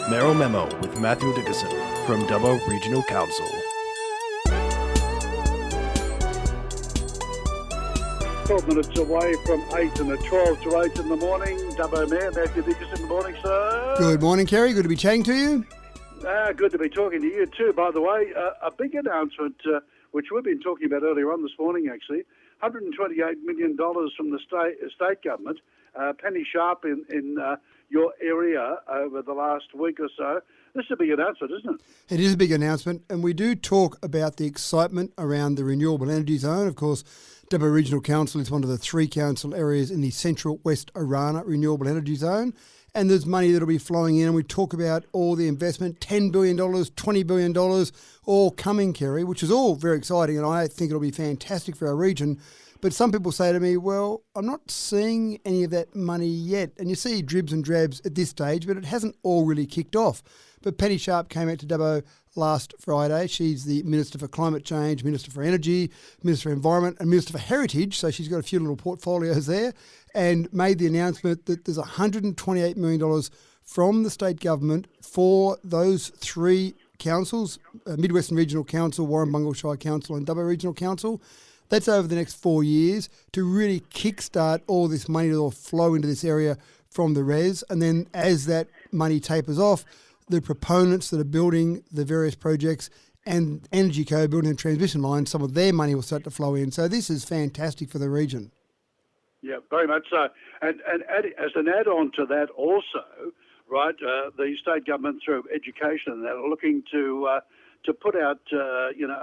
Merrill Memo with Matthew Dickerson from Dubbo Regional Council. 12 minutes away from 8 and at 12 to 8 in the morning. Dubbo Mayor Matthew Dickerson, good morning, sir. Good morning, Kerry. Good to be chatting to you. Good to be talking to you too, by the way. A big announcement, which we've been talking about earlier on this morning, actually. $128 million from the state government. Penny Sharp in your area over the last week or so. This is a big announcement, isn't it? It is a big announcement, and we do talk about the excitement around the renewable energy zone. Of course, Dubbo Regional Council is one of the 3 council areas in the Central West Orana Renewable Energy Zone, and there's money that will be flowing in, and we talk about all the investment, $10 billion, $20 billion, all coming, Kerry, which is all very exciting, and I think it'll be fantastic for our region. But some people say to me, well, I'm not seeing any of that money yet. And you see dribs and drabs at this stage, but it hasn't all really kicked off. But Penny Sharp came out to Dubbo last Friday. She's the Minister for Climate Change, Minister for Energy, Minister for Environment and Minister for Heritage. So she's got a few little portfolios there, and made the announcement that there's $128 million from the state government for those 3 councils, Midwestern Regional Council, Warrumbungle Shire Council and Dubbo Regional Council. That's over the next 4 years to really kickstart all this money that will flow into this area from the RES. And then as that money tapers off, the proponents that are building the various projects and Energy Co building the transmission lines, some of their money will start to flow in. So this is fantastic for the region. Yeah, very much so. And as an add-on to that also, right, the state government through education and that are looking to put out,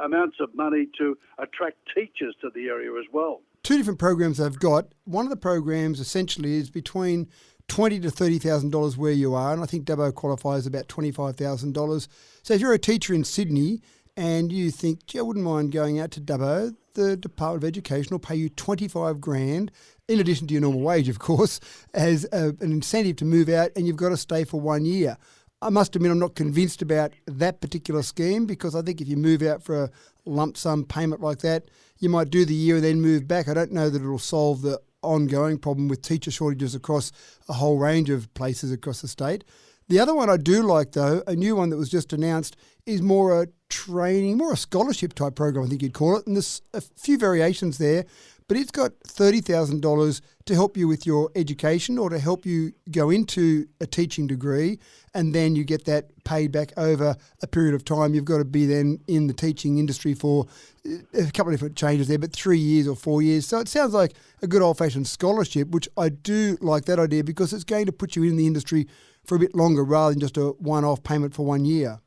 amounts of money to attract teachers to the area as well. 2 different programs they've got. One of the programs essentially is between $20,000 to $30,000 where you are, and I think Dubbo qualifies about $25,000. So if you're a teacher in Sydney and you think, gee, I wouldn't mind going out to Dubbo, the Department of Education will pay you $25,000, in addition to your normal wage, of course, as an incentive to move out, and you've got to stay for 1 year. I must admit I'm not convinced about that particular scheme, because I think if you move out for a lump sum payment like that, you might do the year and then move back. I don't know that it'll solve the ongoing problem with teacher shortages across a whole range of places across the state. The other one I do like, though, a new one that was just announced, is more a training, more a scholarship type program, I think you'd call it. And there's a few variations there, but it's got $30,000 to help you with your education or to help you go into a teaching degree, and then you get that paid back over a period of time. You've got to be then in the teaching industry for a couple of different changes there, but 3 years or 4 years. So it sounds like a good old-fashioned scholarship, which I do like that idea, because it's going to put you in the industry for a bit longer rather than just a one-off payment for 1 year.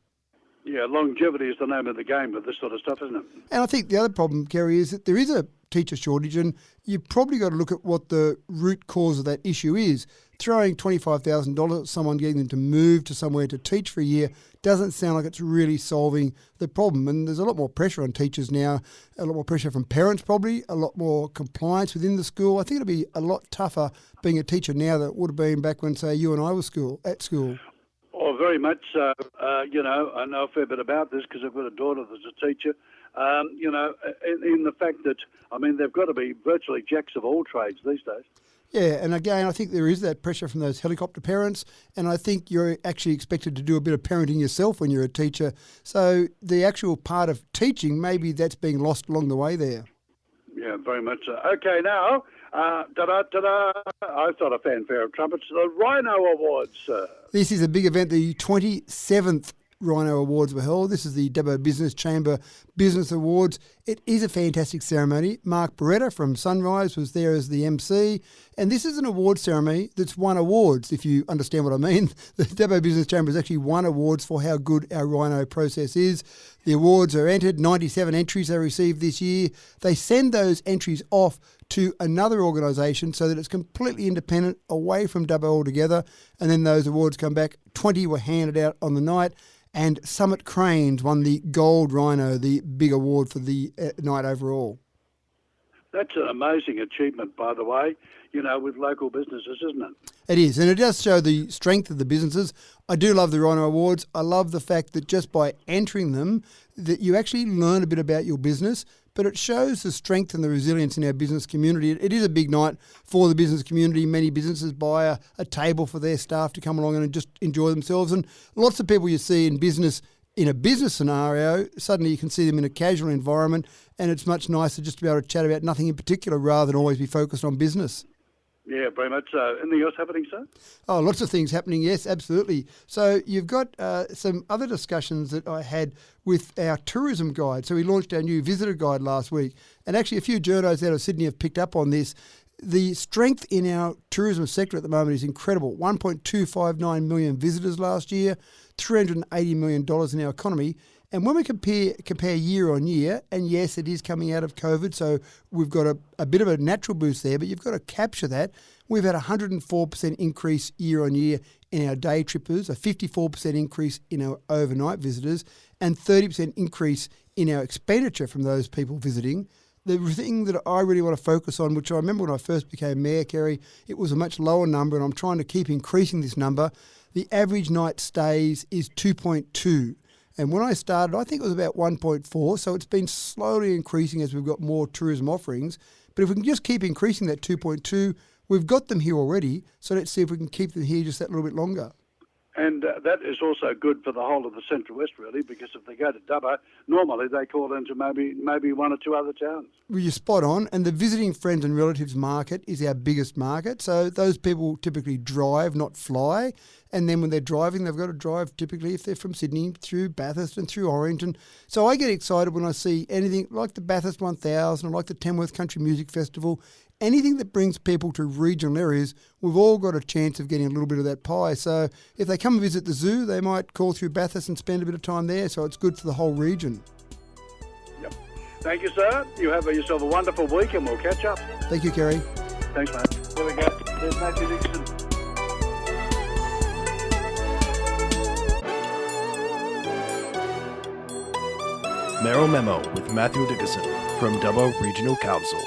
Yeah, longevity is the name of the game with this sort of stuff, isn't it? And I think the other problem, Kerry, is that there is a teacher shortage, and you've probably got to look at what the root cause of that issue is. Throwing $25,000 at someone, getting them to move to somewhere to teach for a year, doesn't sound like it's really solving the problem. And there's a lot more pressure on teachers now, a lot more pressure from parents probably, a lot more compliance within the school. I think it'll be a lot tougher being a teacher now than it would have been back when, say, you and I were at school. Oh, very much so. I know a fair bit about this because I've got a daughter that's a teacher. In the fact that, they've got to be virtually jacks of all trades these days. Yeah, and again, I think there is that pressure from those helicopter parents, and I think you're actually expected to do a bit of parenting yourself when you're a teacher. So the actual part of teaching, maybe that's being lost along the way there. Yeah, very much so. Okay, now, ta-da, I've got a fanfare of trumpets, the Rhino Awards, sir. This is a big event, the 27th Rhino Awards were held. This is the Dubbo Business Chamber Business Awards. It is a fantastic ceremony. Mark Beretta from Sunrise was there as the MC, and this is an award ceremony that's won awards, if you understand what I mean. The Dubbo Business Chamber has actually won awards for how good our Rhino process is. The awards are entered, 97 entries they received this year. They send those entries off to another organisation so that it's completely independent, away from Dubbo altogether, and then those awards come back. 20 were handed out on the night, and Summit Cranes won the Gold Rhino, the big award for the night overall. That's an amazing achievement, by the way, with local businesses, isn't it? It is, and it does show the strength of the businesses. I do love the Rhino Awards. I love the fact that just by entering them, that you actually learn a bit about your business. but it shows the strength and the resilience in our business community. It is a big night for the business community. Many businesses buy a table for their staff to come along and just enjoy themselves. And lots of people you see in business, in a business scenario, suddenly you can see them in a casual environment, and it's much nicer just to be able to chat about nothing in particular rather than always be focused on business. Yeah, very much so. Anything else happening, sir? Oh, lots of things happening, yes, absolutely. So you've got some other discussions that I had with our tourism guide. So we launched our new visitor guide last week, and actually a few journos out of Sydney have picked up on this. The strength in our tourism sector at the moment is incredible. 1.259 million visitors last year, $380 million in our economy. And when we compare year on year, and yes, it is coming out of COVID, so we've got a bit of a natural boost there, but you've got to capture that. We've had a 104% increase year on year in our day trippers, a 54% increase in our overnight visitors, and 30% increase in our expenditure from those people visiting. The thing that I really want to focus on, which I remember when I first became mayor, Kerry, it was a much lower number, and I'm trying to keep increasing this number. The average night stays is 2.2. And when I started, I think it was about 1.4. So it's been slowly increasing as we've got more tourism offerings. But if we can just keep increasing that 2.2, we've got them here already. So let's see if we can keep them here just that little bit longer. And that is also good for the whole of the Central West, really, because if they go to Dubbo, normally they call into maybe one or two other towns. Well, you're spot on. And the visiting friends and relatives market is our biggest market. So those people typically drive, not fly. And then when they're driving, they've got to drive typically, if they're from Sydney, through Bathurst and through Orange. And so I get excited when I see anything like the Bathurst 1000 or like the Tamworth Country Music Festival. Anything that brings people to regional areas, we've all got a chance of getting a little bit of that pie. So if they come and visit the zoo, they might call through Bathurst and spend a bit of time there. So it's good for the whole region. Yep. Thank you, sir. You have yourself a wonderful week, and we'll catch up. Thank you, Kerry. Thanks, mate. There we go. There's Matthew Dixon. Merrill Memo with Matthew Dickerson from Dubbo Regional Council.